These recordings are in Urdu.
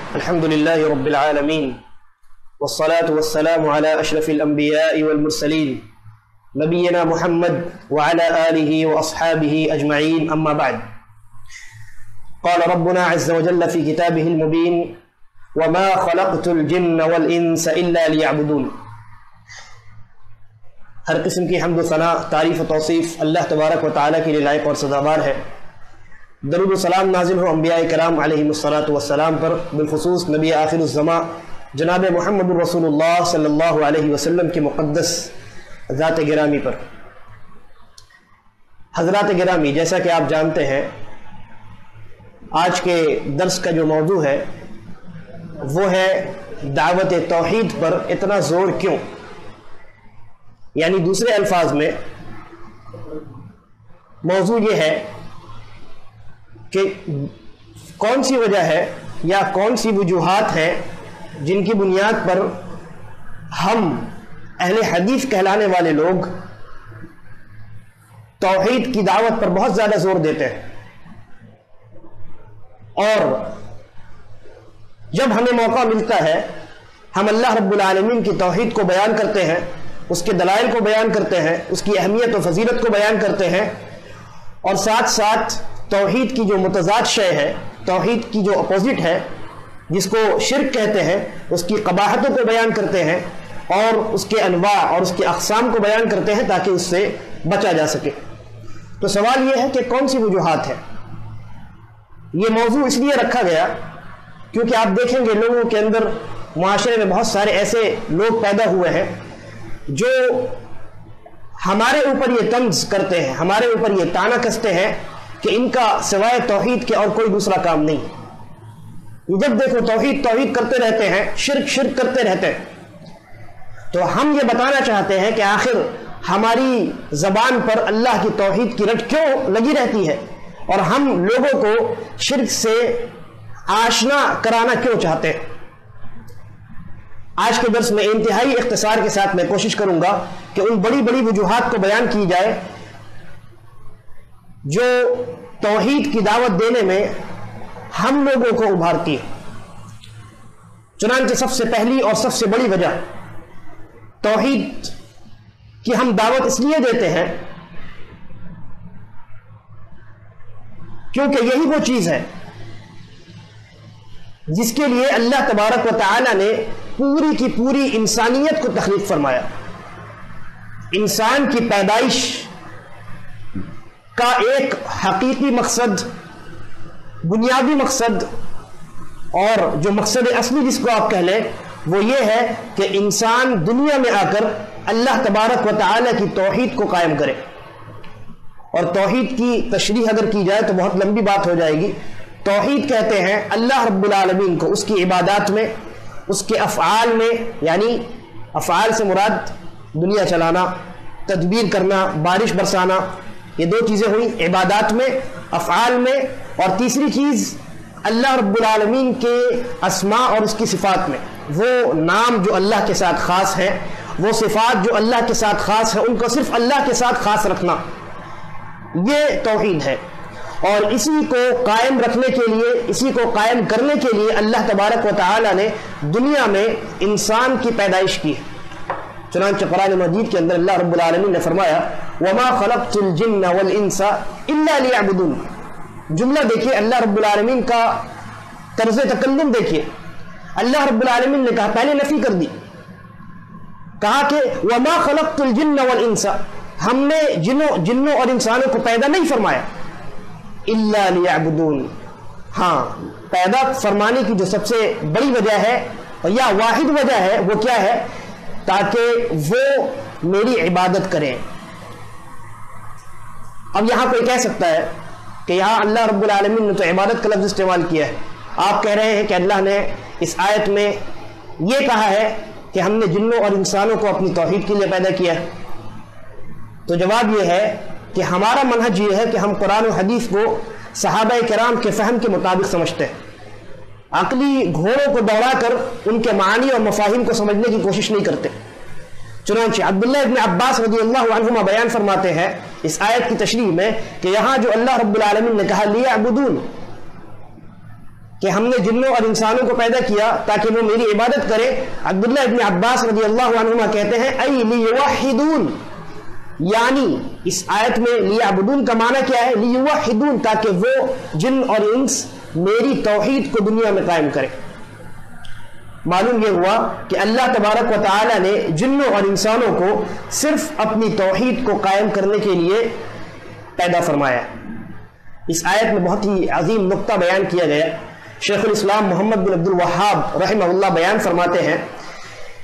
الحمد لله رب العالمين والصلاة والسلام على أشرف الأنبياء والمرسلين نبينا محمد وعلى آله وأصحابه أجمعين أما بعد قال ربنا عز وجل في كتابه المبين وما خلقت الجن والإنس إلا ليعبدون. ہر قسم کی حمد و ثنا، تعریف و توصیف اللہ تبارک و تعالیٰ کے لیے لائق اور سزاوار ہے. درود و سلام نازل ہو انبیاء کرام علیہ الصلاۃ والسلام پر، بالخصوص نبی آخر الزماں جناب محمد رسول اللہ صلی اللہ علیہ وسلم کی مقدس ذات گرامی پر. حضرات گرامی، جیسا کہ آپ جانتے ہیں آج کے درس کا جو موضوع ہے وہ ہے دعوت توحید پر اتنا زور کیوں. یعنی دوسرے الفاظ میں موضوع یہ ہے کہ کون سی وجہ ہے یا کون سی وجوہات ہیں جن کی بنیاد پر ہم اہل حدیث کہلانے والے لوگ توحید کی دعوت پر بہت زیادہ زور دیتے ہیں، اور جب ہمیں موقع ملتا ہے ہم اللہ رب العالمین کی توحید کو بیان کرتے ہیں، اس کے دلائل کو بیان کرتے ہیں، اس کی اہمیت و فضیلت کو بیان کرتے ہیں، اور ساتھ ساتھ توحید کی جو متضاد شے ہے، توحید کی جو اپوزٹ ہے جس کو شرک کہتے ہیں، اس کی قباحتوں کو بیان کرتے ہیں اور اس کے انواع اور اس کے اقسام کو بیان کرتے ہیں تاکہ اس سے بچا جا سکے. تو سوال یہ ہے کہ کون سی وجوہات ہیں. یہ موضوع اس لیے رکھا گیا کیونکہ آپ دیکھیں گے لوگوں کے اندر معاشرے میں بہت سارے ایسے لوگ پیدا ہوئے ہیں جو ہمارے اوپر یہ طنز کرتے ہیں، ہمارے اوپر یہ طعنہ کستے ہیں کہ ان کا سوائے توحید کے اور کوئی دوسرا کام نہیں. جب دیکھو توحید توحید کرتے رہتے ہیں، شرک شرک کرتے رہتے ہیں. تو ہم یہ بتانا چاہتے ہیں کہ آخر ہماری زبان پر اللہ کی توحید کی رٹ کیوں لگی رہتی ہے اور ہم لوگوں کو شرک سے آشنا کرانا کیوں چاہتے ہیں. آج کے درس میں انتہائی اختصار کے ساتھ میں کوشش کروں گا کہ ان بڑی بڑی وجوہات کو بیان کی جائے جو توحید کی دعوت دینے میں ہم لوگوں کو ابھارتی ہے. چنانچہ سب سے پہلی اور سب سے بڑی وجہ توحید کی ہم دعوت اس لیے دیتے ہیں کیونکہ یہی وہ چیز ہے جس کے لیے اللہ تبارک و تعالی نے پوری کی پوری انسانیت کو تخلیق فرمایا. انسان کی پیدائش کا ایک حقیقی مقصد، بنیادی مقصد اور جو مقصد اصلی جس کو آپ کہہ لیں وہ یہ ہے کہ انسان دنیا میں آ کر اللہ تبارک و تعالی کی توحید کو قائم کرے. اور توحید کی تشریح اگر کی جائے تو بہت لمبی بات ہو جائے گی. توحید کہتے ہیں اللہ رب العالمین کو اس کی عبادات میں، اس کے افعال میں، یعنی افعال سے مراد دنیا چلانا، تدبیر کرنا، بارش برسانا، یہ دو چیزیں ہوئی عبادات میں، افعال میں. اور تیسری چیز اللہ رب العالمین کے اسماء اور اس کی صفات میں، وہ نام جو اللہ کے ساتھ خاص ہیں، وہ صفات جو اللہ کے ساتھ خاص ہیں، ان کو صرف اللہ کے ساتھ خاص رکھنا، یہ توحید ہے. اور اسی کو قائم رکھنے کے لیے، اسی کو قائم کرنے کے لیے اللہ تبارک و تعالی نے دنیا میں انسان کی پیدائش کی. چنانچہ قرآن مجید کے اندر اللہ رب العالمین نے فرمایا وَمَا خَلَقْتُ الْجِنَّ وَالْإِنسَ إِلَّا لِيَعْبُدُونَ. جملہ دیکھیے، اللہ رب العالمین کا طرز تکلم دیکھیے. اللہ رب العالمین نے کہا، پہلے نفی کر دی، کہا کہ وَمَا خَلَقْتُ الْجِنَّ وَالْإِنسَ، ہم نے جنوں اور انسانوں کو پیدا نہیں فرمایا، إِلَّا لِيَعْبُدُونَ. ہاں، پیدا فرمانے کی جو سب سے بڑی وجہ ہے یا واحد وجہ ہے وہ کیا ہے؟ تاکہ وہ میری عبادت کریں. اب یہاں کوئی کہہ سکتا ہے کہ یہاں اللہ رب العالمین نے تو عبادت کا لفظ استعمال کیا ہے، آپ کہہ رہے ہیں کہ اللہ نے اس آیت میں یہ کہا ہے کہ ہم نے جنوں اور انسانوں کو اپنی توحید کے لیے پیدا کیا ہے. تو جواب یہ ہے کہ ہمارا منہج یہ ہے کہ ہم قرآن و حدیث کو صحابہ کرام کے فہم کے مطابق سمجھتے ہیں. عقلی گھوڑوں کو دوڑا کر ان کے معانی اور مفاہیم کو سمجھنے کی کوشش نہیں کرتے. چنانچہ عبداللہ ابن عباس رضی اللہ عنہما بیان فرماتے ہیں اس آیت کی تشریح میں کہ یہاں جو اللہ رب العالمین نے کہا لیعبدون، کہ ہم نے جنوں اور انسانوں کو پیدا کیا تاکہ وہ میری عبادت کرے. عبداللہ ابن عباس رضی اللہ عنہما کہتے ہیں ای لیوحدون، یعنی اس آیت میں لیعبدون کا معنی کیا ہے؟ لیوحدون، تاکہ وہ جن اور انس میری توحید کو دنیا میں قائم کرے. معلوم یہ ہوا کہ اللہ تبارک و تعالی نے جنوں اور انسانوں کو صرف اپنی توحید کو قائم کرنے کے لیے پیدا فرمایا. اس آیت میں بہت ہی عظیم نقطہ بیان کیا گیا. شیخ الاسلام محمد بن عبد الوہاب رحمہ اللہ بیان فرماتے ہیں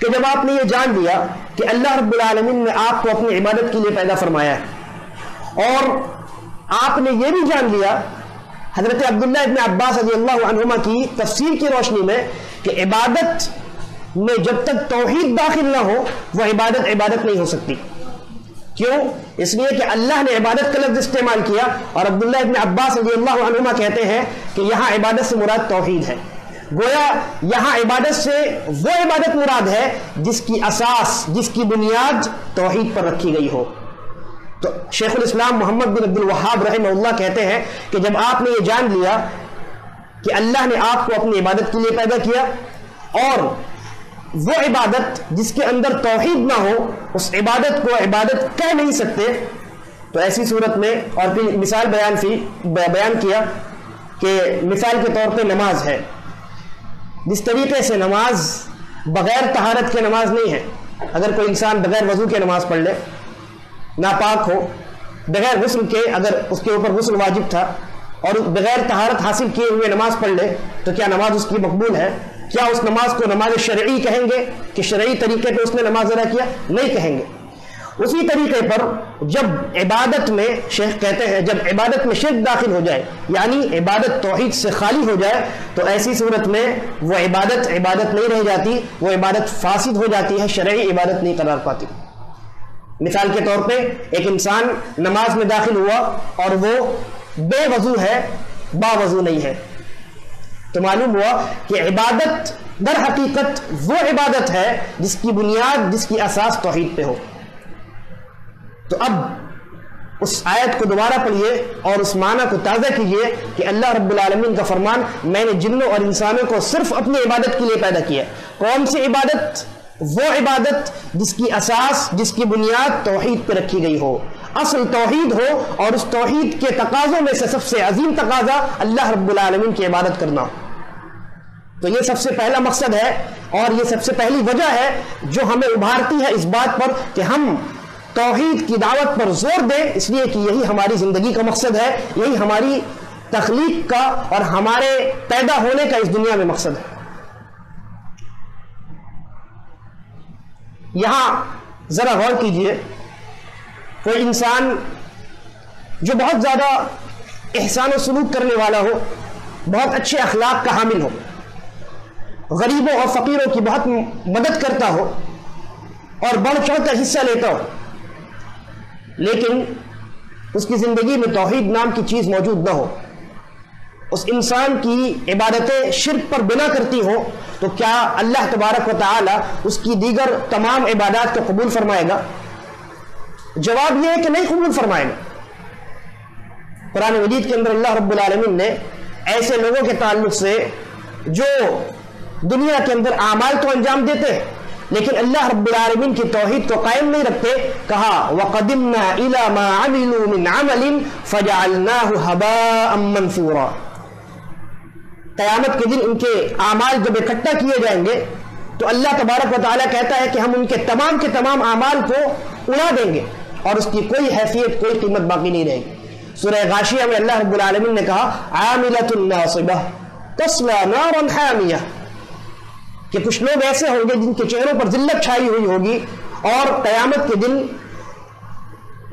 کہ جب آپ نے یہ جان لیا کہ اللہ رب العالمین نے آپ کو اپنی عبادت کے لیے پیدا فرمایا ہے، اور آپ نے یہ بھی جان لیا حضرت عبداللہ ابن عباس رضی اللہ عنہما کی تفسیر کی روشنی میں کہ عبادت میں جب تک توحید داخل نہ ہو وہ عبادت نہیں ہو سکتی. کیوں؟ اس لیے کہ اللہ نے عبادت کا لفظ استعمال کیا، اور عبداللہ ابن عباس رضی اللہ عنہما کہتے ہیں کہ یہاں عبادت سے مراد توحید ہے. گویا یہاں عبادت سے وہ عبادت مراد ہے جس کی اساس، جس کی بنیاد توحید پر رکھی گئی ہو. تو شیخ الاسلام محمد بن عبد الوہاب رحمہ اللہ کہتے ہیں کہ جب آپ نے یہ جان لیا کہ اللہ نے آپ کو اپنی عبادت کے لیے پیدا کیا، اور وہ عبادت جس کے اندر توحید نہ ہو اس عبادت کو عبادت کہہ نہیں سکتے، تو ایسی صورت میں، اور پھر مثال بیان کیا کہ مثال کے طور پہ نماز ہے. جس طریقے سے نماز بغیر طہارت کے نماز نہیں ہے. اگر کوئی انسان بغیر وضو کے نماز پڑھ لے، ناپاک ہو، بغیر غسل کے، اگر اس کے اوپر غسل واجب تھا اور بغیر طہارت حاصل کیے ہوئے نماز پڑھ لے، تو کیا نماز اس کی مقبول ہے؟ کیا اس نماز کو نماز شرعی کہیں گے کہ شرعی طریقے پہ اس نے نماز ادا کیا؟ نہیں کہیں گے. اسی طریقے پر جب عبادت میں، شیخ کہتے ہیں جب عبادت میں شرک داخل ہو جائے، یعنی عبادت توحید سے خالی ہو جائے، تو ایسی صورت میں وہ عبادت نہیں رہ جاتی، وہ عبادت فاسد ہو جاتی ہے، شرعی عبادت نہیں قرار پاتی. مثال کے طور پہ ایک انسان نماز میں داخل ہوا اور وہ بے وضو ہے، با وضو نہیں ہے، تو معلوم ہوا کہ عبادت در حقیقت وہ عبادت ہے جس کی بنیاد، جس کی اساس توحید پہ ہو. تو اب اس آیت کو دوبارہ پڑھیے اور اس معنی کو تازہ کیجئے کہ اللہ رب العالمین کا فرمان میں نے جنوں اور انسانوں کو صرف اپنی عبادت کے لیے پیدا کیا. کون سی عبادت؟ وہ عبادت جس کی اساس، جس کی بنیاد توحید پہ رکھی گئی ہو، اصل توحید ہو، اور اس توحید کے تقاضوں میں سے سب سے عظیم تقاضا اللہ رب العالمین کی عبادت کرنا ہو. تو یہ سب سے پہلا مقصد ہے، اور یہ سب سے پہلی وجہ ہے جو ہمیں ابھارتی ہے اس بات پر کہ ہم توحید کی دعوت پر زور دیں، اس لیے کہ یہی ہماری زندگی کا مقصد ہے، یہی ہماری تخلیق کا اور ہمارے پیدا ہونے کا اس دنیا میں مقصد ہے. یہاں ذرا غور کیجئے، کوئی انسان جو بہت زیادہ احسان و سلوک کرنے والا ہو، بہت اچھے اخلاق کا حامل ہو، غریبوں اور فقیروں کی بہت مدد کرتا ہو اور بڑھ چڑھ کر حصہ لیتا ہو، لیکن اس کی زندگی میں توحید نام کی چیز موجود نہ ہو، اس انسان کی عبادتیں شرک پر بنا کرتی ہوں، تو کیا اللہ تبارک و تعالی اس کی دیگر تمام عبادات کو قبول فرمائے گا؟ جواب یہ ہے کہ نہیں قبول فرمائے گا. قرآن مجید کے اندر اللہ رب العالمین نے ایسے لوگوں کے تعلق سے جو دنیا کے اندر اعمال تو انجام دیتے ہیں لیکن اللہ رب العالمین کی توحید کو قائم نہیں رکھتے، کہا وَقَدِمْنَا إِلَى مَا عَمِلُوا مِنْ عَمَلٍ فَجَعَلْنَاهُ هَبَاءً مَنْثُورًا. قیامت کے دن ان کے اعمال جب اکٹھا کیے جائیں گے تو اللہ تبارک و تعالیٰ کہتا ہے کہ ہم ان کے تمام اعمال کو اڑا دیں گے اور اس کی کوئی حیثیت، کوئی قیمت باقی نہیں رہے گی. سورہ غاشیہ میں اللہ رب العالمین نے کہا عَامِلَةٌ نَاصِبَةٌ تَصْلَىٰ نَارًا حَامِيَةً، کہ کچھ لوگ ایسے ہوں گے جن کے چہروں پر ذلت چھائی ہوئی ہوگی، اور قیامت کے دن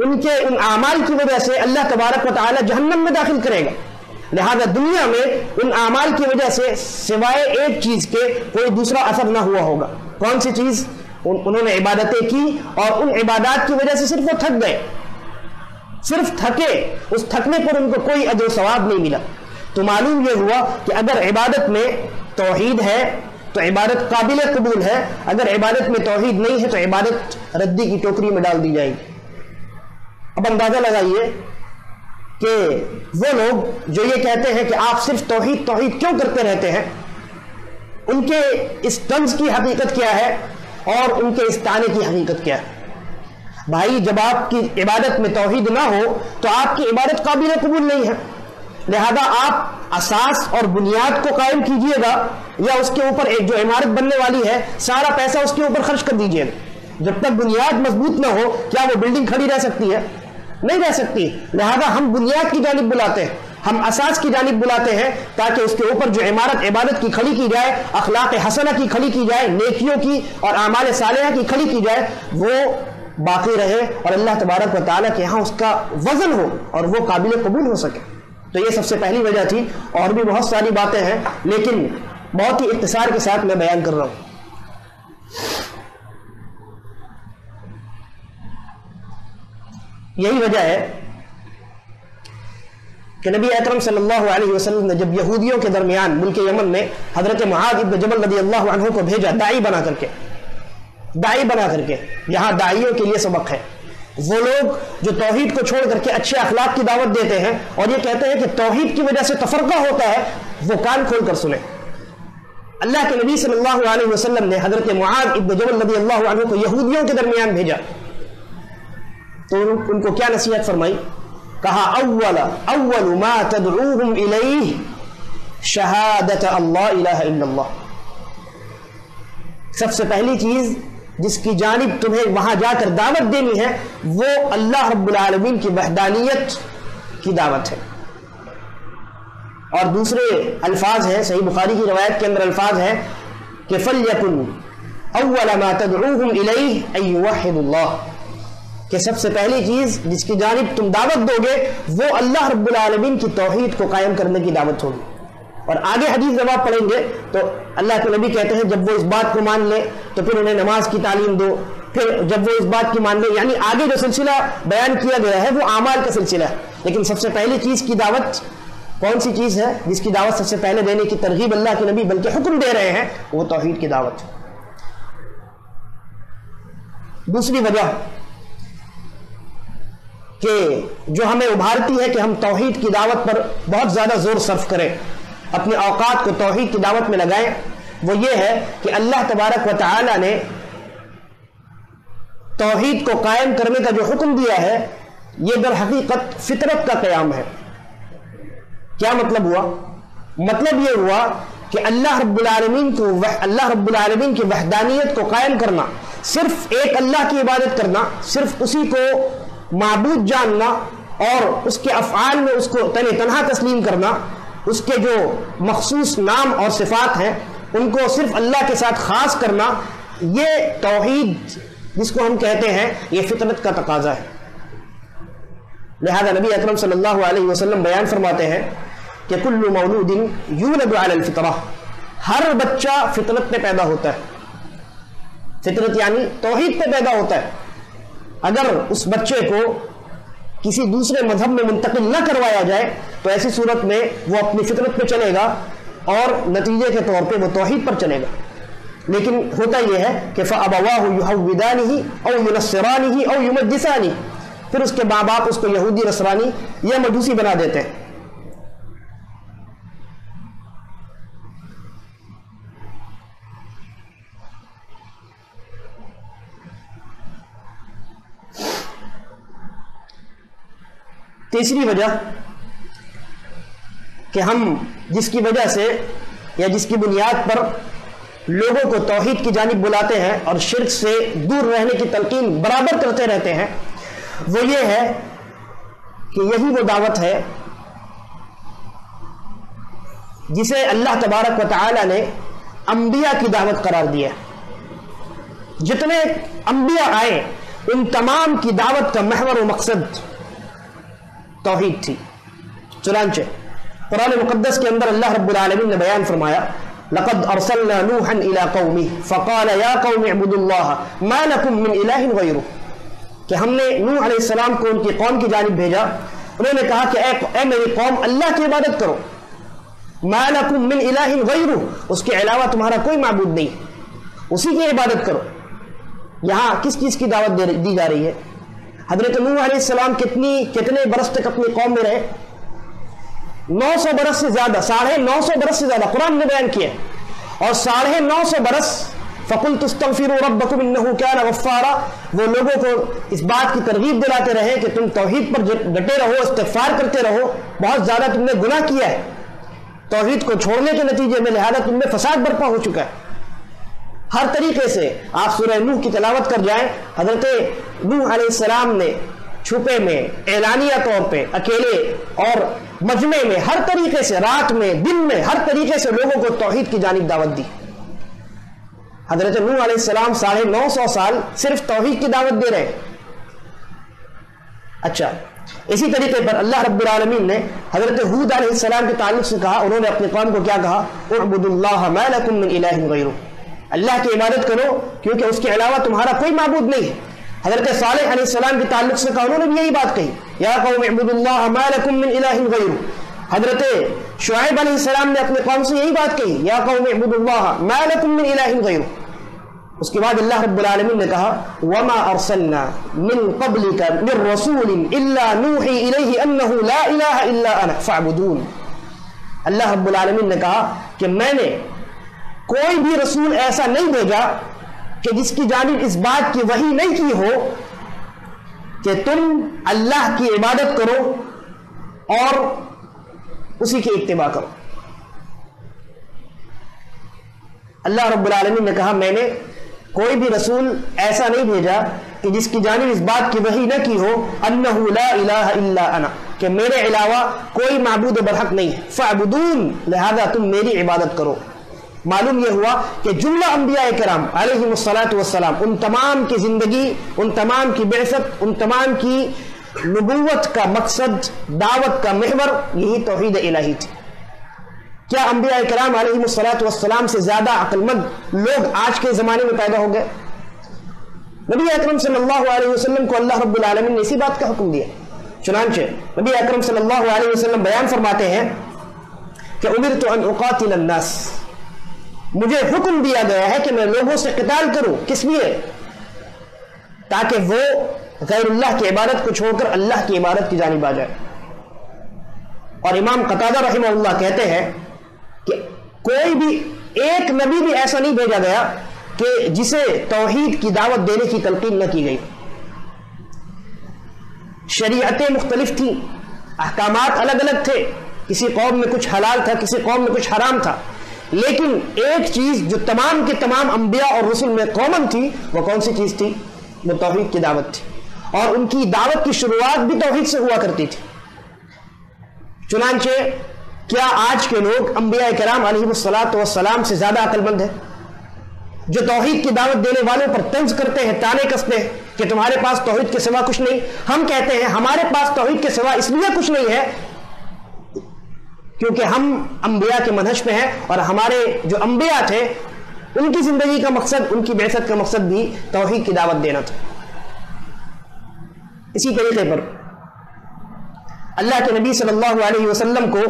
ان کے ان اعمال کی وجہ سے اللہ تبارک و تعالی جہنم میں داخل کرے گا. لہذا دنیا میں ان اعمال کی وجہ سے سوائے ایک چیز کے کوئی دوسرا اثر نہ ہوا ہوگا. کون سی چیز؟ انہوں نے عبادتیں کی اور ان عبادات کی وجہ سے صرف وہ تھک گئے، صرف تھکے، اس تھکنے پر ان کو کوئی اجر و ثواب نہیں ملا. تو معلوم یہ ہوا کہ اگر عبادت میں توحید ہے تو عبادت قابل قبول ہے، اگر عبادت میں توحید نہیں ہے تو عبادت ردی کی ٹوکری میں ڈال دی جائے گی. اب اندازہ لگائیے کہ وہ لوگ جو یہ کہتے ہیں کہ آپ صرف توحید توحید کیوں کرتے رہتے ہیں، ان کے اس طنز کی حقیقت کیا ہے اور ان کے اس طعنے کی حقیقت کیا ہے؟ بھائی جب آپ کی عبادت میں توحید نہ ہو تو آپ کی عبادت قابل قبول نہیں ہے، لہذا آپ اساس اور بنیاد کو قائم کیجئے گا یا اس کے اوپر ایک جو عمارت بننے والی ہے سارا پیسہ اس کے اوپر خرچ کر دیجئے گا۔ جب تک بنیاد مضبوط نہ ہو کیا وہ بلڈنگ کھڑی رہ سکتی ہے؟ نہیں رہ سکتی۔ لہذا ہم بنیاد کی جانب بلاتے ہیں، ہم اساس کی جانب بلاتے ہیں تاکہ اس کے اوپر جو عمارت عبادت کی کھڑی کی جائے، اخلاق حسنہ کی کھڑی کی جائے، نیکیوں کی اور اعمال صالحہ کی کھڑی کی جائے، وہ باقی رہے اور اللہ تبارک و تعالیٰ کے ہاں اس کا وزن ہو اور وہ قابل قبول ہو سکے۔ تو یہ سب سے پہلی وجہ تھی، اور بھی بہت ساری باتیں ہیں لیکن بہت ہی اختصار کے ساتھ میں بیان کر رہا ہوں۔ یہی وجہ ہے کہ نبی اکرم صلی اللہ علیہ وسلم نے جب یہودیوں کے درمیان ملک یمن میں حضرت معاذ ابن جبل رضی اللہ عنہ کو بھیجا داعی بنا کر کے، یہاں داعیوں کے لیے سبق ہے، وہ لوگ جو توحید کو چھوڑ کر کے اچھے اخلاق کی دعوت دیتے ہیں اور یہ کہتے ہیں کہ توحید کی وجہ سے تفرقہ ہوتا ہے، وہ کان کھول کر سنیں۔ اللہ کے نبی صلی اللہ علیہ وسلم نے حضرت معاذ ابن جبل رضی اللہ عنہ کو یہودیوں کے درمیان بھیجا تو ان کو کیا نصیحت فرمائی؟ کہا اول ما تدعوهم الیہ شہادت اللہ الہ الا اللہ، سب سے پہلی چیز جس کی جانب تمہیں وہاں جا کر دعوت دینی ہے وہ اللہ رب العالمین کی وحدانیت کی دعوت ہے۔ اور دوسرے الفاظ ہیں، صحیح بخاری کی روایت کے اندر الفاظ ہیں کہ فَلْيَكُنْ أَوَّلَ مَا تَدْعُوهُمْ إِلَيْهِ أَن يُوَحِّدُوا اللَّهِ، کہ سب سے پہلی چیز جس کی جانب تم دعوت دو گے وہ اللہ رب العالمین کی توحید کو قائم کرنے کی دعوت ہوگی۔ اور آگے حدیث جب آپ پڑھیں گے تو اللہ کے نبی کہتے ہیں جب وہ اس بات کو مان لے تو پھر انہیں نماز کی تعلیم دو، پھر جب وہ اس بات کی مان لے، یعنی آگے جو سلسلہ بیان کیا گیا ہے وہ اعمال کا سلسلہ ہے، لیکن سب سے پہلی چیز کی دعوت کون سی چیز ہے جس کی دعوت سب سے پہلے دینے کی ترغیب اللہ کے نبی بلکہ حکم دے رہے ہیں، وہ توحید کی دعوت۔ دوسری وجہ کہ جو ہمیں ابھارتی ہے کہ ہم توحید کی دعوت پر بہت زیادہ زور صرف کریں، اپنے اوقات کو توحید کی دعوت میں لگائیں، وہ یہ ہے کہ اللہ تبارک و تعالی نے توحید کو قائم کرنے کا جو حکم دیا ہے یہ در حقیقت فطرت کا قیام ہے۔ کیا مطلب ہوا؟ مطلب یہ ہوا کہ اللہ رب العالمین کی وحدانیت کو قائم کرنا، صرف ایک اللہ کی عبادت کرنا، صرف اسی کو معبود جاننا اور اس کے افعال میں اس کو تنہا تسلیم کرنا، اس کے جو مخصوص نام اور صفات ہیں ان کو صرف اللہ کے ساتھ خاص کرنا، یہ توحید جس کو ہم کہتے ہیں یہ فطرت کا تقاضا ہے۔ لہذا نبی اکرم صلی اللہ علیہ وسلم بیان فرماتے ہیں کہ کل مولود یولد علی الفطرہ، ہر بچہ فطرت پہ پیدا ہوتا ہے، فطرت یعنی توحید پہ پیدا ہوتا ہے۔ اگر اس بچے کو کسی دوسرے مذہب میں منتقل نہ کروایا جائے تو ایسی صورت میں وہ اپنی فطرت پہ چلے گا اور نتیجے کے طور پہ وہ توحید پر چلے گا۔ لیکن ہوتا یہ ہے کہ فَأَبَوَاهُ يُحَوِّدَانِهِ أَوْ يُنَصِّرَانِهِ أَوْ يُمَجِّسَانِهِ، پھر اس کے ماں باپ اس کو یہودی نصرانی یا مجوسی بنا دیتے ہیں۔ تیسری وجہ کہ ہم جس کی وجہ سے یا جس کی بنیاد پر لوگوں کو توحید کی جانب بلاتے ہیں اور شرک سے دور رہنے کی تلقین برابر کرتے رہتے ہیں، وہ یہ ہے کہ یہی وہ دعوت ہے جسے اللہ تبارک و تعالی نے انبیاء کی دعوت قرار دیا۔ جتنے انبیاء آئے ان تمام کی دعوت کا محور و مقصد توحید تھی۔ چنانچہ قرآن مقدس کے اندر اللہ رب العالمین نے بیان فرمایا لقد ارسلنا نوحا الى قومه فقال يا قوم اعبدوا الله ما لكم من اله غيره، کہ ہم نے نوح علیہ السلام کو ان کی قوم کی جانب بھیجا، انہوں نے کہا کہ اے میری قوم اللہ کی عبادت کرو، ما لكم من اله غيره، اس کے علاوہ تمہارا کوئی معبود نہیں، اسی کی عبادت کرو۔ یہاں کس چیز کی دعوت دی جا رہی ہے؟ حضرت نوح علیہ السلام کتنے برس تک اپنی قوم میں رہے؟ 900 برس سے زیادہ، 950 برس سے زیادہ قرآن نے بیان کیا. اور 950 برس فَقُلْتُ اسْتَغْفِرُوا رَبَّكُمْ إِنَّهُ كَانَ غَفَّارًا، وہ لوگوں کو اس بات کی ترغیب دلاتے رہے کہ تم توحید پر ڈٹے رہو، استغفار کرتے رہو، بہت زیادہ تم نے گناہ کیا ہے توحید کو چھوڑنے کے نتیجے میں، لہذا تم میں فساد برپا ہو چکا ہے. ہر طریقے سے آپ سورہ نوح کی تلاوت کر جائیں، حضرت نوح علیہ السلام نے چھپے میں، اعلانیہ طور پہ، اکیلے اور مجمع میں، ہر طریقے سے، رات میں، دن میں، ہر طریقے سے لوگوں کو توحید کی جانب دعوت دی. حضرت نوح علیہ السلام 950 سال صرف توحید کی دعوت دے رہے ہیں. اچھا، اسی طریقے پر اللہ رب العالمین نے حضرت ہود علیہ السلام کے تعلق سے کہا، انہوں نے اپنی قوم کو کیا کہا؟ اعبدوا اللہ ما لکم من الہ غیرہ، اللہ کی عبادت کرو کیونکہ اس کے علاوہ تمہارا کوئی معبود نہیں ہے. حضرت صالح علیہ السلام کے تعلق سے کہا، انہوں نے بھی یہی بات کہی، یا قوم اعبدوا اللہ ما لکم من الہ غیرہ. حضرت شعیب علیہ السلام نے اپنے قوم سے یہی بات کہی، یا قوم اعبدوا اللہ ما لکم من الہ غیرہ. اس کے بعد اللہ رب العالمین نے کہا، وما ارسلنا من قبلک من رسول الا نوحی الیہ انہ لا الہ الا انا فاعبدون. اللہ رب العالمین نے کہا کہ میں نے کوئی بھی رسول ایسا نہیں بھیجا کہ جس کی جانب اس بات کی وحی نہیں کی ہو کہ تم اللہ کی عبادت کرو اور اسی کی اتباع کرو. اللہ رب العالمین نے کہا میں نے کوئی بھی رسول ایسا نہیں بھیجا کہ جس کی جانب اس بات کی وحی نہ کی ہو انہ لا الہ الا انا، کہ میرے علاوہ کوئی معبود برحق نہیں ہے، فاعبدون، لہذا تم میری عبادت کرو. معلوم یہ ہوا کہ جملہ انبیاء کرام علیہم الصلاۃ والسلام، ان تمام کی زندگی، ان تمام کی بعثت، ان تمام کی نبوت کا مقصد، دعوت کا محور یہی توحید الہی تھی. کیا انبیاء کرام علیہم الصلاۃ والسلام سے زیادہ عقل مند لوگ آج کے زمانے میں پیدا ہو گئے؟ نبی اکرم صلی اللہ علیہ وسلم کو اللہ رب العالمین نے اسی بات کا حکم دیا. چنانچہ نبی اکرم صلی اللہ علیہ وسلم بیان فرماتے ہیں کہ امرت ان اقاتل الناس، مجھے حکم دیا گیا ہے کہ میں لوگوں سے قتال کروں. کس لیے؟ تاکہ وہ غیر اللہ کی عبادت کو چھوڑ کر اللہ کی عبادت کی جانب آ جائے. اور امام قتادہ رحمہ اللہ کہتے ہیں کہ کوئی بھی ایک نبی بھی ایسا نہیں بھیجا گیا کہ جسے توحید کی دعوت دینے کی تلقین نہ کی گئی. شریعتیں مختلف تھیں، احکامات الگ الگ تھے، کسی قوم میں کچھ حلال تھا، کسی قوم میں کچھ حرام تھا، لیکن ایک چیز جو تمام کے تمام انبیاء اور رسل میں کامن تھی، وہ کون سی چیز تھی؟ وہ توحید کی دعوت تھی. اور ان کی دعوت کی شروعات بھی توحید سے ہوا کرتی تھی. چنانچہ کیا آج کے لوگ انبیاء کرام علیہ الصلاۃ والسلام سے زیادہ عقل مند ہیں؟ جو توحید کی دعوت دینے والوں پر طنز کرتے ہیں، تانے کستے ہیں کہ تمہارے پاس توحید کے سوا کچھ نہیں. ہم کہتے ہیں ہمارے پاس توحید کے سوا اس لیے کچھ نہیں ہے کیونکہ ہم انبیاء کے منہج پہ ہیں، اور ہمارے جو انبیاء تھے ان کی زندگی کا مقصد، ان کی بعثت کا مقصد بھی توحید کی دعوت دینا تھا. اسی طریقے پر اللہ کے نبی صلی اللہ علیہ وسلم کو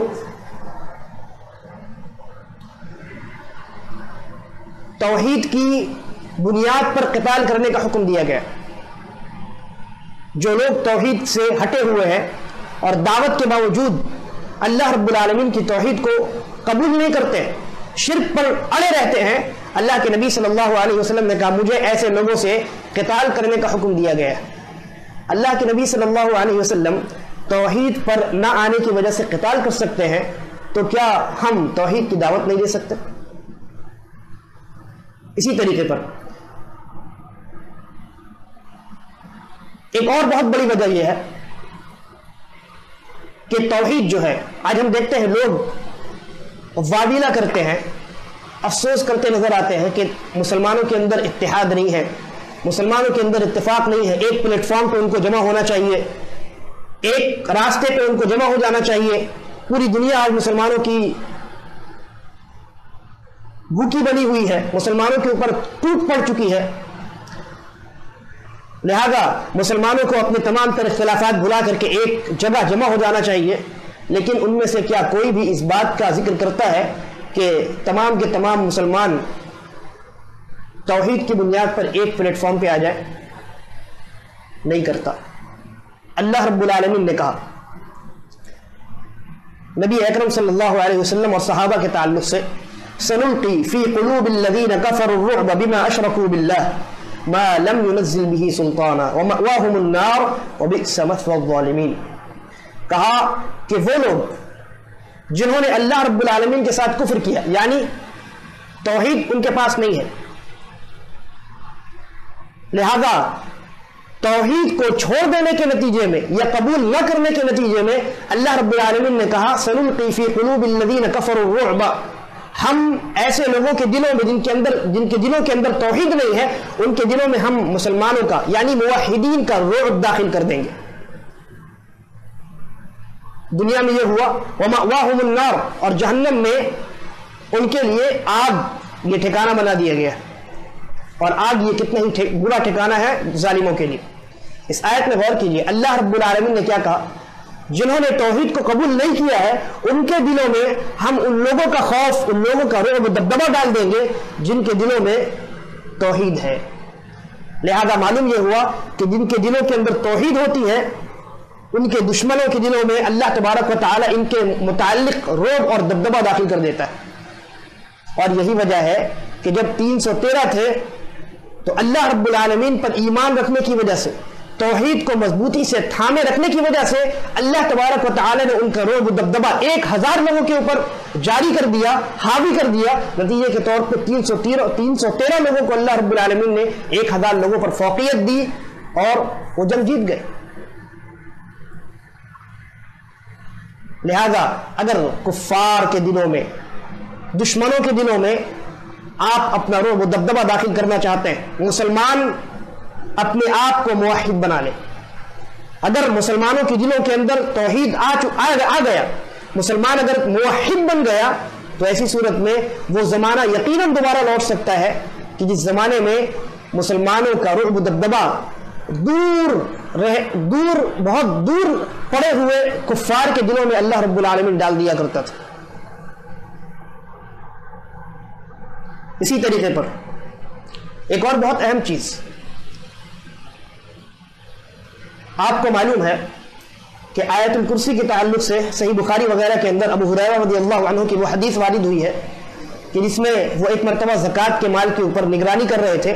توحید کی بنیاد پر قتال کرنے کا حکم دیا گیا. جو لوگ توحید سے ہٹے ہوئے ہیں اور دعوت کے باوجود اللہ رب العالمین کی توحید کو قبول نہیں کرتے، شرک پر اڑے رہتے ہیں، اللہ کے نبی صلی اللہ علیہ وسلم نے کہا مجھے ایسے لوگوں سے قتال کرنے کا حکم دیا گیا ہے. اللہ کے نبی صلی اللہ علیہ وسلم توحید پر نہ آنے کی وجہ سے قتال کر سکتے ہیں، تو کیا ہم توحید کی دعوت نہیں دے سکتے؟ اسی طریقے پر ایک اور بہت بڑی وجہ یہ ہے کہ توحید جو ہے، آج ہم دیکھتے ہیں لوگ واویلا کرتے ہیں، افسوس کرتے نظر آتے ہیں کہ مسلمانوں کے اندر اتحاد نہیں ہے، مسلمانوں کے اندر اتفاق نہیں ہے. ایک پلیٹ فارم پہ ان کو جمع ہونا چاہیے، ایک راستے پہ ان کو جمع ہو جانا چاہیے. پوری دنیا آج مسلمانوں کی بھوکی بنی ہوئی ہے، مسلمانوں کے اوپر ٹوٹ پڑ چکی ہے، لہذا مسلمانوں کو اپنے تمام تر اختلافات بھلا کر کے ایک جگہ جمع ہو جانا چاہیے. لیکن ان میں سے کیا کوئی بھی اس بات کا ذکر کرتا ہے کہ تمام کے تمام مسلمان توحید کی بنیاد پر ایک پلیٹ فارم پہ آ جائے؟ نہیں کرتا. اللہ رب العالمین نے کہا نبی اکرم صلی اللہ علیہ وسلم اور صحابہ کے تعلق سے سنلقی فی قلوب الذین کفروا الرعب بما اشرکوا باللہ ما لم ينزل به سلطانا ومأواهم النار وبئس مثوى الظالمین. کہا کہ وہ لوگ جنہوں نے اللہ رب العالمین کے ساتھ کفر کیا، یعنی توحید ان کے پاس نہیں ہے، لہذا توحید کو چھوڑ دینے کے نتیجے میں یا قبول نہ کرنے کے نتیجے میں اللہ رب العالمین نے کہا سنلقی فی قلوب الذین کفروا الرعب، ہم ایسے لوگوں کے دلوں میں جن کے دلوں کے اندر توحید نہیں ہے، ان کے دلوں میں ہم مسلمانوں کا یعنی موحدین کا رعب داخل کر دیں گے. دنیا میں یہ ہوا ومأواہم النار، اور جہنم میں ان کے لیے آگ یہ ٹھکانہ بنا دیا گیا، اور آگ یہ کتنا ہی برا ٹھکانہ ہے ظالموں کے لیے. اس آیت میں غور کیجئے، اللہ رب العالمین نے کیا کہا؟ جنہوں نے توحید کو قبول نہیں کیا ہے ان کے دلوں میں ہم ان لوگوں کا خوف، ان لوگوں کا رعب دبدبہ ڈال دیں گے جن کے دلوں میں توحید ہے. لہذا معلوم یہ ہوا کہ جن کے دلوں کے اندر توحید ہوتی ہے ان کے دشمنوں کے دلوں میں اللہ تبارک و تعالی ان کے متعلق رعب اور دبدبہ داخل کر دیتا ہے. اور یہی وجہ ہے کہ جب 313 تھے تو اللہ رب العالمین پر ایمان رکھنے کی وجہ سے، توحید کو مضبوطی سے تھامے رکھنے کی وجہ سے اللہ تبارک و تعالی نے ان کا رعب و دبدبہ 1000 لوگوں کے اوپر جاری کر دیا، حاوی کر دیا. نتیجے کے طور پر 313 لوگوں کو اللہ رب العالمین نے 1000 لوگوں پر فوقیت دی اور وہ جنگ جیت گئے. لہذا اگر کفار کے دلوں میں، دشمنوں کے دلوں میں آپ اپنا رعب و دبدبہ داخل کرنا چاہتے ہیں، مسلمان اپنے آپ کو موحد بنا لے. اگر مسلمانوں کے دلوں کے اندر توحید آ گیا، مسلمان اگر موحد بن گیا، تو ایسی صورت میں وہ زمانہ یقیناً دوبارہ لوٹ سکتا ہے کہ جس زمانے میں مسلمانوں کا رعب و دبدبہ بہت دور پڑے ہوئے کفار کے دلوں میں اللہ رب العالمین ڈال دیا کرتا تھا. اسی طریقے پر ایک اور بہت اہم چیز آپ کو معلوم ہے کہ آیت الکرسی کے تعلق سے صحیح بخاری وغیرہ کے اندر ابو ہریرہ رضی اللہ عنہ کی وہ حدیث وارد ہوئی ہے کہ جس میں وہ ایک مرتبہ زکوٰۃ کے مال کے اوپر نگرانی کر رہے تھے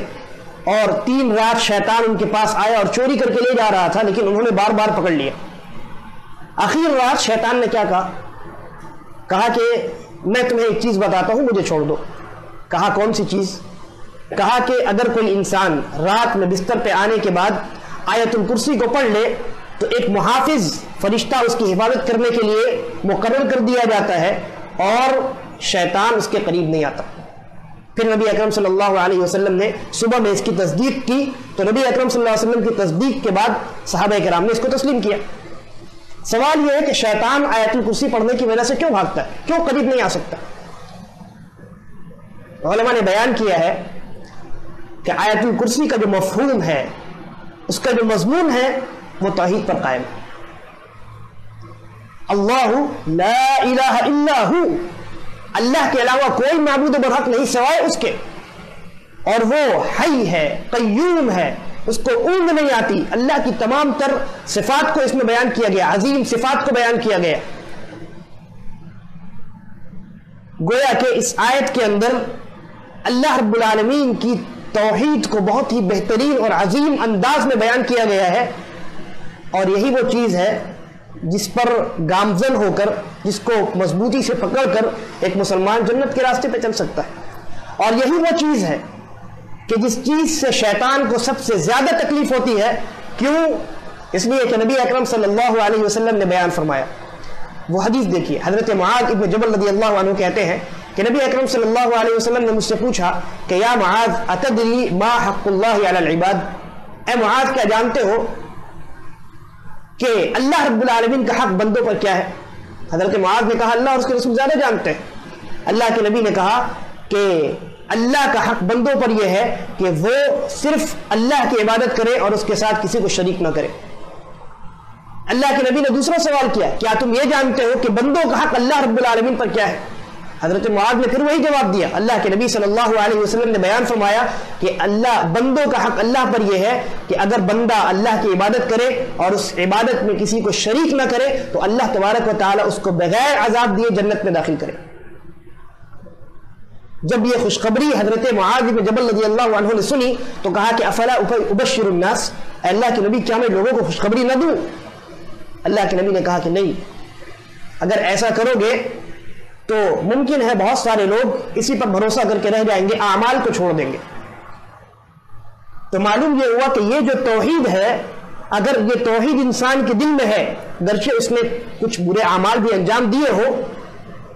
اور 3 رات شیطان ان کے پاس آیا اور چوری کر کے لے جا رہا تھا، لیکن انہوں نے بار بار پکڑ لیا. آخر رات شیطان نے کیا کہا کہ میں تمہیں ایک چیز بتاتا ہوں، مجھے چھوڑ دو. کہا کون سی چیز؟ کہا کہ اگر کوئی انسان رات میں بستر پہ آنے کے بعد آیت الکرسی کو پڑھ لے تو ایک محافظ فرشتہ اس کی حفاظت کرنے کے لیے مقرر کر دیا جاتا ہے اور شیطان اس کے قریب نہیں آتا. پھر نبی اکرم صلی اللہ علیہ وسلم نے صبح میں اس کی تصدیق کی تو نبی اکرم صلی اللہ علیہ وسلم کی تصدیق کے بعد صحابہ کرام نے اس کو تسلیم کیا. سوال یہ ہے کہ شیطان آیت الکرسی پڑھنے کی وجہ سے کیوں بھاگتا ہے، کیوں قریب نہیں آ سکتا؟ علماء نے بیان کیا ہے کہ آیت الکرسی کا جو مفہوم ہے، اس کا جو مضمون ہے، وہ توحید پر قائم ہے. اللہ لا الہ الا ہو، اللہ کے علاوہ کوئی معبود برحق نہیں سوائے اس کے، اور وہ حی ہے، قیوم ہے، اس کو اونگ نہیں آتی. اللہ کی تمام تر صفات کو اس میں بیان کیا گیا، عظیم صفات کو بیان کیا گیا. گویا کہ اس آیت کے اندر اللہ رب العالمین کی توحید کو بہت ہی بہترین اور عظیم انداز میں بیان کیا گیا ہے، اور یہی وہ چیز ہے جس پر گامزن ہو کر، جس کو مضبوطی سے پکڑ کر ایک مسلمان جنت کے راستے پہ چل سکتا ہے. اور یہی وہ چیز ہے کہ جس چیز سے شیطان کو سب سے زیادہ تکلیف ہوتی ہے. کیوں؟ اس لیے کہ نبی اکرم صلی اللہ علیہ وسلم نے بیان فرمایا. وہ حدیث دیکھیے، حضرت معاذ ابن جبل رضی اللہ عنہ کہتے ہیں کہ نبی اکرم صلی اللہ علیہ وسلم نے مجھ سے پوچھا کہ یا معاذ اتدری ما حق اللہ علی العباد، اے معاذ کیا جانتے ہو کہ اللہ رب العالمین کا حق بندوں پر کیا ہے؟ حضرت معاذ نے کہا اللہ اور اس کے رسول زیادہ جانتے ہیں. اللہ کے نبی نے کہا کہ اللہ کا حق بندوں پر یہ ہے کہ وہ صرف اللہ کی عبادت کرے اور اس کے ساتھ کسی کو شریک نہ کرے. اللہ کے نبی نے دوسرا سوال کیا، کیا تم یہ جانتے ہو کہ بندوں کا حق اللہ رب العالمین پر کیا ہے؟ حضرت معاذ نے پھر وہی جواب دیا. اللہ کے نبی صلی اللہ علیہ وسلم نے بیان فرمایا کہ اللہ بندوں کا حق اللہ پر یہ ہے کہ اگر بندہ اللہ کی عبادت کرے اور اس عبادت میں کسی کو شریک نہ کرے تو اللہ تبارک و تعالی اس کو بغیر عذاب دیے جنت میں داخل کرے. جب یہ خوشخبری حضرت معاذ بن جبل رضی اللہ عنہ نے سنی تو کہا کہ افلا ابشر الناس، اے اللہ کے نبی کیا میں لوگوں کو خوشخبری نہ دوں؟ اللہ کے نبی نے کہا کہ نہیں، اگر ایسا کرو گے تو ممکن ہے بہت سارے لوگ اسی پر بھروسہ کر کے رہ جائیں گے، اعمال کو چھوڑ دیں گے. تو معلوم یہ ہوا کہ یہ جو توحید ہے، اگر یہ توحید انسان کے دل میں ہے، گرچہ اس نے کچھ برے اعمال بھی انجام دیے ہو،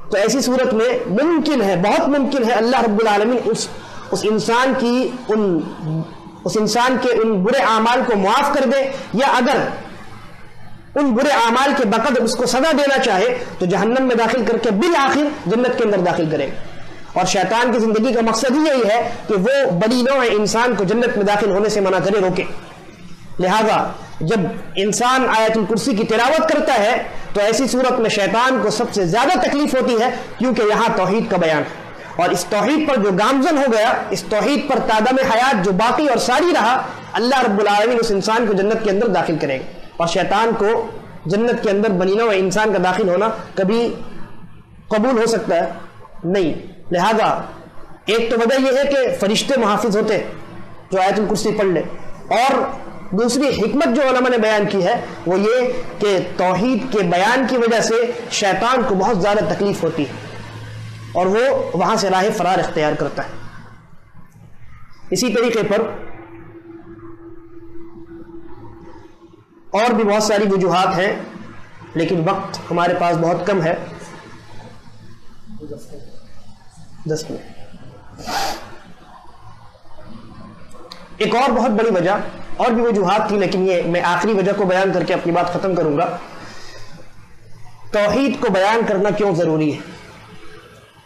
تو ایسی صورت میں ممکن ہے، بہت ممکن ہے اللہ رب العالمین اس انسان کے ان برے اعمال کو معاف کر دے، یا اگر ان برے اعمال کے بقدر اس کو سزا دینا چاہے تو جہنم میں داخل کر کے بالآخر جنت کے اندر داخل کرے. اور شیطان کی زندگی کا مقصد ہی یہی ہے کہ وہ بڑی نوع انسان کو جنت میں داخل ہونے سے منع کرے، روکے. لہذا جب انسان آیت الکرسی کی تلاوت کرتا ہے تو ایسی صورت میں شیطان کو سب سے زیادہ تکلیف ہوتی ہے، کیونکہ یہاں توحید کا بیان ہے، اور اس توحید پر جو گامزن ہو گیا، اس توحید پر تادم حیات جو باقی اور ساری رہا، اللہ رب العالمین اس انسان کو جنت کے اندر داخل کرے گا. اور شیطان کو جنت کے اندر بنی نوع انسان کا داخل ہونا کبھی قبول ہو سکتا ہے؟ نہیں. لہذا ایک تو وجہ یہ ہے کہ فرشتے محافظ ہوتے جو آیت الکرسی پڑھ لے، اور دوسری حکمت جو علماء نے بیان کی ہے وہ یہ کہ توحید کے بیان کی وجہ سے شیطان کو بہت زیادہ تکلیف ہوتی ہے اور وہ وہاں سے راہ فرار اختیار کرتا ہے. اسی طریقے پر اور بھی بہت ساری وجوہات ہیں، لیکن وقت ہمارے پاس بہت کم ہے. 10 منٹ. ایک اور بہت بڑی وجہ، اور بھی وجوہات تھی لیکن یہ میں آخری وجہ کو بیان کر کے اپنی بات ختم کروں گا. توحید کو بیان کرنا کیوں ضروری ہے؟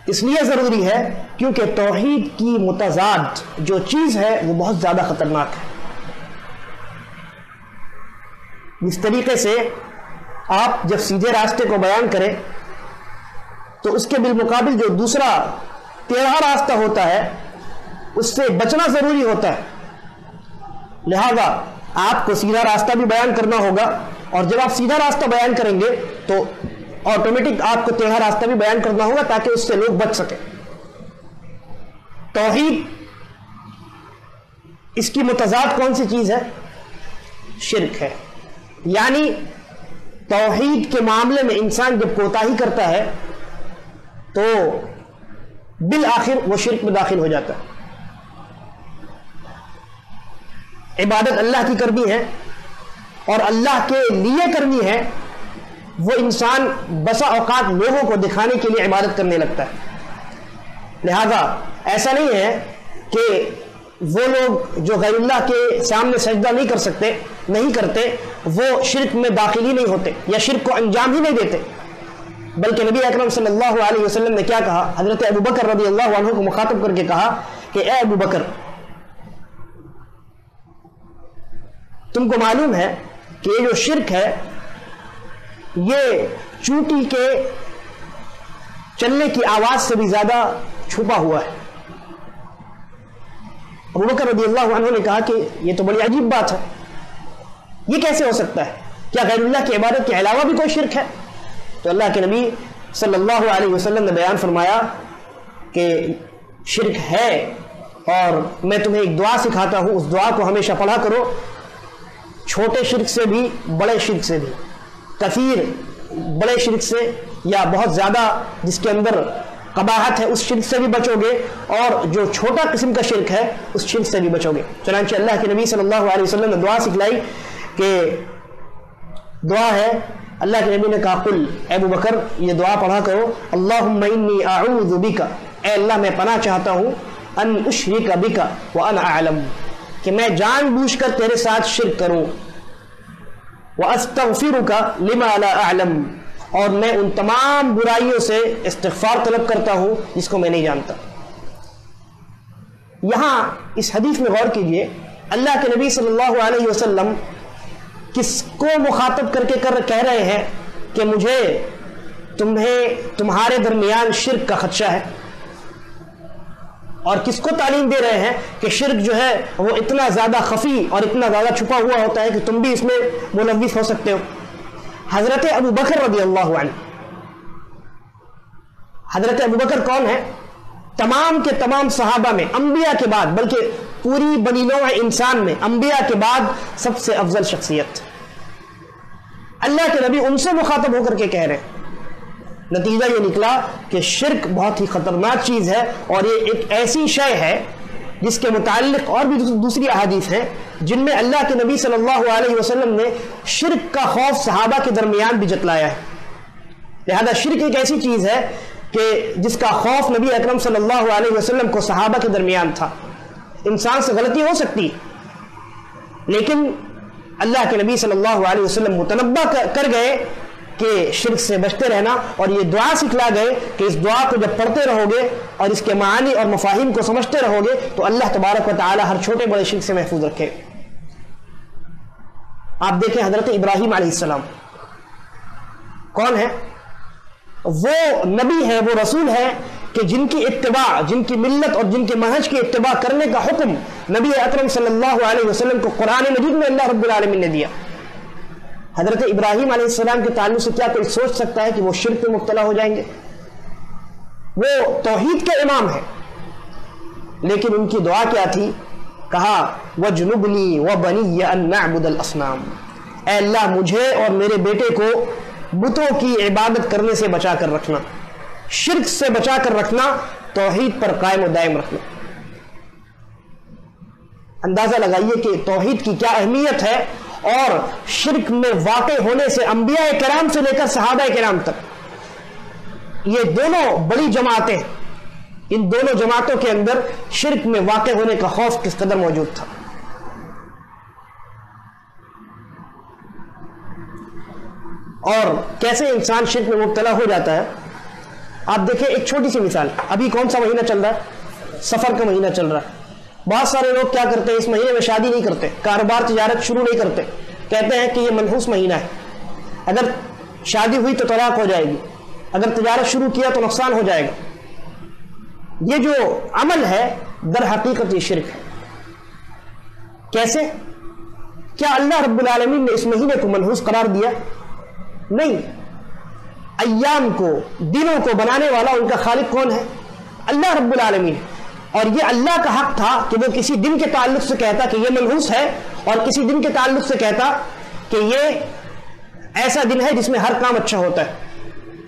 اس لیے ضروری ہے کیونکہ توحید کی متضاد جو چیز ہے وہ بہت زیادہ خطرناک ہے. اس طریقے سے آپ جب سیدھے راستے کو بیان کریں تو اس کے بالمقابل جو دوسرا ٹیڑھا راستہ ہوتا ہے اس سے بچنا ضروری ہوتا ہے. لہذا آپ کو سیدھا راستہ بھی بیان کرنا ہوگا، اور جب آپ سیدھا راستہ بیان کریں گے تو آٹومیٹک آپ کو ٹیڑھا راستہ بھی بیان کرنا ہوگا تاکہ اس سے لوگ بچ سکیں. توحید اس کی متضاد کون سی چیز ہے؟ شرک ہے. یعنی توحید کے معاملے میں انسان جب کوتاہی کرتا ہے تو بالآخر وہ شرک میں داخل ہو جاتا ہے. عبادت اللہ کی کرنی ہے اور اللہ کے لیے کرنی ہے، وہ انسان بسا اوقات لوگوں کو دکھانے کے لیے عبادت کرنے لگتا ہے. لہذا ایسا نہیں ہے کہ وہ لوگ جو غیر اللہ کے سامنے سجدہ نہیں کر سکتے، نہیں کرتے، وہ شرک میں داخل ہی نہیں ہوتے یا شرک کو انجام ہی نہیں دیتے، بلکہ نبی اکرم صلی اللہ علیہ وسلم نے کیا کہا؟ حضرت ابو بکر رضی اللہ عنہ کو مخاطب کر کے کہا کہ اے ابو بکر، تم کو معلوم ہے کہ یہ جو شرک ہے یہ چونٹی کے چلنے کی آواز سے بھی زیادہ چھپا ہوا ہے. ابو بکر رضی اللہ عنہ نے کہا کہ یہ تو بڑی عجیب بات ہے، یہ کیسے ہو سکتا ہے؟ کیا غیر اللہ کی عبادت کے علاوہ بھی کوئی شرک ہے؟ تو اللہ کے نبی صلی اللہ علیہ وسلم نے بیان فرمایا کہ شرک ہے، اور میں تمہیں ایک دعا سکھاتا ہوں، اس دعا کو ہمیشہ پڑھا کرو. چھوٹے شرک سے بھی، بڑے شرک سے بھی، کثیر بڑے شرک سے یا بہت زیادہ جس کے اندر قباحت ہے اس شرک سے بھی بچو گے، اور جو چھوٹا قسم کا شرک ہے اس شرک سے بھی بچو گے. چنانچہ اللہ کے نبی صلی اللہ علیہ وسلم نے دعا سکھلائی کہ دعا ہے، اللہ کے نبی نے کہا قل، اے ابو بکر یہ دعا پڑھا کرو، اللہم انی اعوذ بک، اے اللہ میں پناہ چاہتا ہوں، ان اشرک بک وانا اعلم، کہ میں جان بوجھ کر تیرے ساتھ شرک کروں، واستغفرک لما لا اعلم، اور میں ان تمام برائیوں سے استغفار طلب کرتا ہوں جس کو میں نہیں جانتا. یہاں اس حدیث میں غور کیجئے، اللہ کے نبی صلی اللہ علیہ وسلم کس کو مخاطب کر کے کہہ رہے ہیں کہ مجھے تمہارے درمیان شرک کا خدشہ ہے، اور کس کو تعلیم دے رہے ہیں کہ شرک جو ہے وہ اتنا زیادہ خفی اور اتنا زیادہ چھپا ہوا ہوتا ہے کہ تم بھی اس میں ملوث ہو سکتے ہو۔ حضرت ابو بکر رضی اللہ عنہ، حضرت ابو بکر کون ہے؟ تمام کے تمام صحابہ میں، انبیاء کے بعد، بلکہ پوری بنی نوع انسان میں انبیاء کے بعد سب سے افضل شخصیت۔ اللہ کے نبی ان سے مخاطب ہو کر کے کہہ رہے ہیں، نتیجہ یہ نکلا کہ شرک بہت ہی خطرناک چیز ہے، اور یہ ایک ایسی شے ہے جس کے متعلق اور بھی دوسری احادیث ہیں جن میں اللہ کے نبی صلی اللہ علیہ وسلم نے شرک کا خوف صحابہ کے درمیان بھی جتلایا ہے۔ لہذا شرک ایک ایسی چیز ہے کہ جس کا خوف نبی اکرم صلی اللہ علیہ وسلم کو صحابہ کے درمیان تھا۔ انسان سے غلطی ہو سکتی، لیکن اللہ کے نبی صلی اللہ علیہ وسلم متنبہ کر گئے کہ شرک سے بچتے رہنا، اور یہ دعا سکھلا گئے کہ اس دعا کو جب پڑھتے رہو گے اور اس کے معانی اور مفاہیم کو سمجھتے رہو گے تو اللہ تبارک و تعالی ہر چھوٹے بڑے شرک سے محفوظ رکھے۔ آپ دیکھیں حضرت ابراہیم علیہ السلام کون ہے؟ وہ نبی ہے، وہ رسول ہے کہ جن کی اتباع، جن کی ملت اور جن کے منہج کی اتباع کرنے کا حکم نبی اکرم صلی اللہ علیہ وسلم کو قرآن مجید میں اللہ رب العالمین نے دیا۔ حضرت ابراہیم علیہ السلام کے تعلق سے کیا کوئی سوچ سکتا ہے کہ وہ شرک میں مبتلا ہو جائیں گے؟ وہ توحید کے امام ہیں، لیکن ان کی دعا کیا تھی؟ کہا وَجْنُبْنِي وَبَنِيَّ أَن نَعْبُدَ الْأَصْنَامَ، اے اللہ مجھے اور میرے بیٹے کو بتوں کی عبادت کرنے سے بچا کر رکھنا، شرک سے بچا کر رکھنا، توحید پر قائم و دائم رکھنا۔ اندازہ لگائیے کہ توحید کی کیا اہمیت ہے، اور شرک میں واقع ہونے سے انبیاء کرام سے لے کر صحابہ کرام تک یہ دونوں بڑی جماعتیں، ان دونوں جماعتوں کے اندر شرک میں واقع ہونے کا خوف کس قدر موجود تھا۔ اور کیسے انسان شرک میں مبتلا ہو جاتا ہے؟ آپ دیکھیں ایک چھوٹی سی مثال، ابھی کون سا مہینہ چل رہا ہے؟ سفر کا مہینہ چل رہا ہے۔ بہت سارے لوگ کیا کرتے ہیں؟ اس مہینے میں شادی نہیں کرتے، کاروبار تجارت شروع نہیں کرتے، کہتے ہیں کہ یہ منحوس مہینہ ہے، اگر شادی ہوئی تو طلاق ہو جائے گی، اگر تجارت شروع کیا تو نقصان ہو جائے گا۔ یہ جو عمل ہے در حقیقت یہ شرک ہے۔ کیسے؟ کیا اللہ رب العالمین نے اس مہینے کو منحوس قرار دیا؟ نہیں، ایام کو، دنوں کو بنانے والا ان کا خالق کون ہے؟ اللہ رب العالمین۔ اور یہ اللہ کا حق تھا کہ وہ کسی دن کے تعلق سے کہتا کہ یہ منحوس ہے، اور کسی دن کے تعلق سے کہتا کہ یہ ایسا دن ہے جس میں ہر کام اچھا ہوتا ہے۔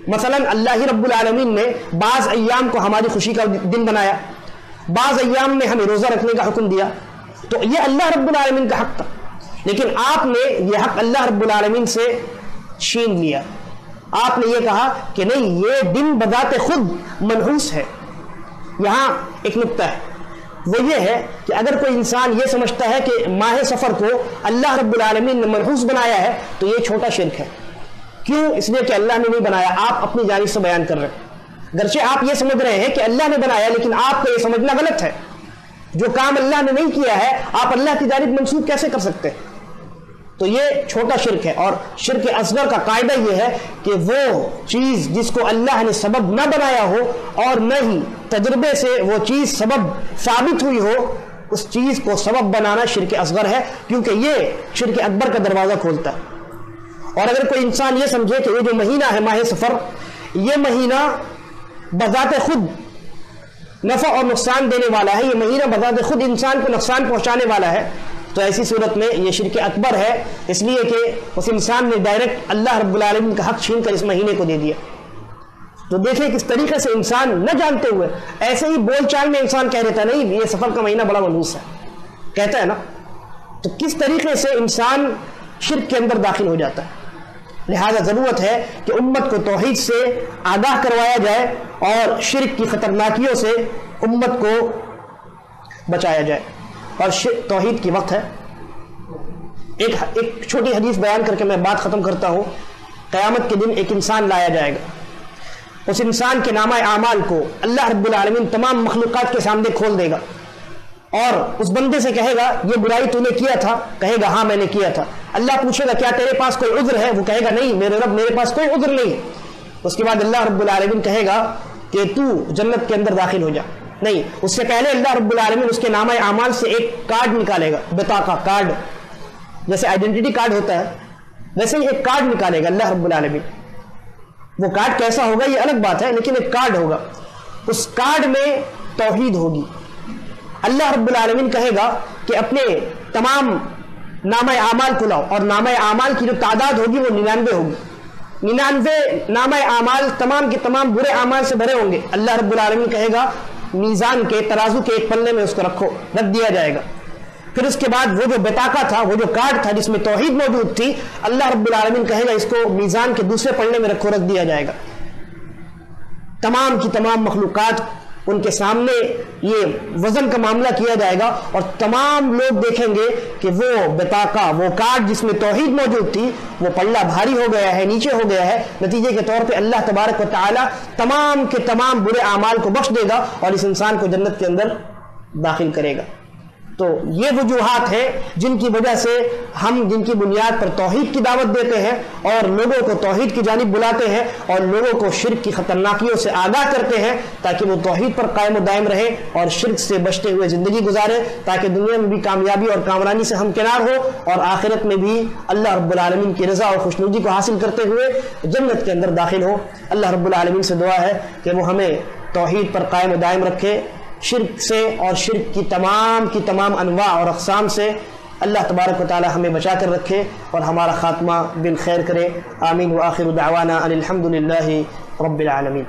مثلا اللہ رب العالمین نے بعض ایام کو ہماری خوشی کا دن بنایا، بعض ایام میں ہمیں روزہ رکھنے کا حکم دیا، تو یہ اللہ رب العالمین کا حق تھا، لیکن آپ نے یہ حق اللہ رب العالمین سے چھین لیا۔ آپ نے یہ کہا کہ نہیں، یہ دن بذات خود منحوس ہے۔ یہاں ایک نقطہ ہے، وہ یہ ہے کہ اگر کوئی انسان یہ سمجھتا ہے کہ ماہ سفر کو اللہ رب العالمین نے منحوس بنایا ہے تو یہ چھوٹا شرک ہے۔ کیوں؟ اس لیے کہ اللہ نے نہیں بنایا، آپ اپنی جانب سے بیان کر رہے ہیں۔ گرچہ آپ یہ سمجھ رہے ہیں کہ اللہ نے بنایا، لیکن آپ کو یہ سمجھنا غلط ہے۔ جو کام اللہ نے نہیں کیا ہے آپ اللہ کی جانب منسوب کیسے کر سکتے ہیں؟ تو یہ چھوٹا شرک ہے۔ اور شرک اصغر کا قاعدہ یہ ہے کہ وہ چیز جس کو اللہ نے سبب نہ بنایا ہو اور نہ ہی تجربے سے وہ چیز سبب ثابت ہوئی ہو، اس چیز کو سبب بنانا شرک اصغر ہے، کیونکہ یہ شرک اکبر کا دروازہ کھولتا ہے۔ اور اگر کوئی انسان یہ سمجھے کہ یہ جو مہینہ ہے ماہ سفر، یہ مہینہ بذات خود نفع اور نقصان دینے والا ہے، یہ مہینہ بذات خود انسان کو نقصان پہنچانے والا ہے، تو ایسی صورت میں یہ شرک اکبر ہے، اس لیے کہ اس انسان نے ڈائریکٹ اللہ رب العالمین کا حق چھین کر اس مہینے کو دے دیا۔ تو دیکھیں کس طریقے سے انسان نہ جانتے ہوئے ایسے ہی بول چال میں انسان کہہ دیتا نہیں یہ سفر کا مہینہ بڑا منحوس ہے، کہتا ہے نا، تو کس طریقے سے انسان شرک کے اندر داخل ہو جاتا ہے۔ لہذا ضرورت ہے کہ امت کو توحید سے آگاہ کروایا جائے اور شرک کی خطرناکیوں سے امت کو بچایا جائے۔ اور توحید کی وقت ہے۔ ایک چھوٹی حدیث بیان کر کے میں بات ختم کرتا ہوں۔ قیامت کے دن ایک انسان لایا جائے گا، اس انسان کے نامہ اعمال کو اللہ رب العالمین تمام مخلوقات کے سامنے کھول دے گا، اور اس بندے سے کہے گا یہ برائی تو نے کیا تھا؟ کہے گا ہاں میں نے کیا تھا۔ اللہ پوچھے گا کیا تیرے پاس کوئی عذر ہے؟ وہ کہے گا نہیں میرے رب، میرے پاس کوئی عذر نہیں۔ اس کے بعد اللہ رب العالمین کہے گا کہ تو جنت کے اندر داخل ہو جا. نہیں، اس سے پہلے اللہ رب العالمین اس کے نامہ اعمال سے ایک کارڈ نکالے گا، بطاقہ کارڈ، جیسے آئیڈینٹی کارڈ ہوتا ہے ویسے ہی ایک کارڈ نکالے گا اللہ رب العالمین. وہ کارڈ کیسا ہوگا یہ الگ بات ہے، لیکن ایک کارڈ ہوگا. اس کارڈ میں توحید ہوگی. اللہ رب العالمین کہے گا کہ اپنے تمام نامہ اعمال کو لاؤ، اور نامہ اعمال کی جو تعداد ہوگی وہ 99 ہوگی. 99 نامہ اعمال تمام کے تمام برے اعمال سے بھرے ہوں گے. اللہ رب العالمین کہے گا میزان کے ترازو کے ایک پلے میں اس کو رکھ دیا جائے گا. پھر اس کے بعد وہ جو بطاقہ تھا، وہ جو کارڈ تھا جس میں توحید موجود تھی، اللہ رب العالمین کہے گا اس کو میزان کے دوسرے پلے میں رکھ دیا جائے گا. تمام کی تمام مخلوقات ان کے سامنے یہ وزن کا معاملہ کیا جائے گا، اور تمام لوگ دیکھیں گے کہ وہ بطاقہ، وہ کارڈ جس میں توحید موجود تھی، وہ پلہ بھاری ہو گیا ہے، نیچے ہو گیا ہے. نتیجے کے طور پہ اللہ تبارک و تعالی تمام کے تمام برے اعمال کو بخش دے گا اور اس انسان کو جنت کے اندر داخل کرے گا. تو یہ وجوہات ہیں جن کی وجہ سے ہم جن کی بنیاد پر توحید کی دعوت دیتے ہیں اور لوگوں کو توحید کی جانب بلاتے ہیں اور لوگوں کو شرک کی خطرناکیوں سے آگاہ کرتے ہیں تاکہ وہ توحید پر قائم و دائم رہے اور شرک سے بچتے ہوئے زندگی گزارے، تاکہ دنیا میں بھی کامیابی اور کامرانی سے ہمکنار ہو اور آخرت میں بھی اللہ رب العالمین کی رضا اور خوشنودی کو حاصل کرتے ہوئے جنت کے اندر داخل ہو. اللہ رب العالمین سے دعا ہے کہ وہ ہمیں توحید پر قائم و دائم رکھے، شرک سے اور شرک کی تمام انواع اور اقسام سے اللہ تبارک و تعالی ہمیں بچا کر رکھے اور ہمارا خاتمہ بالخیر کرے. آمین. وآخر دعوانا ان الحمد للہ رب العالمین.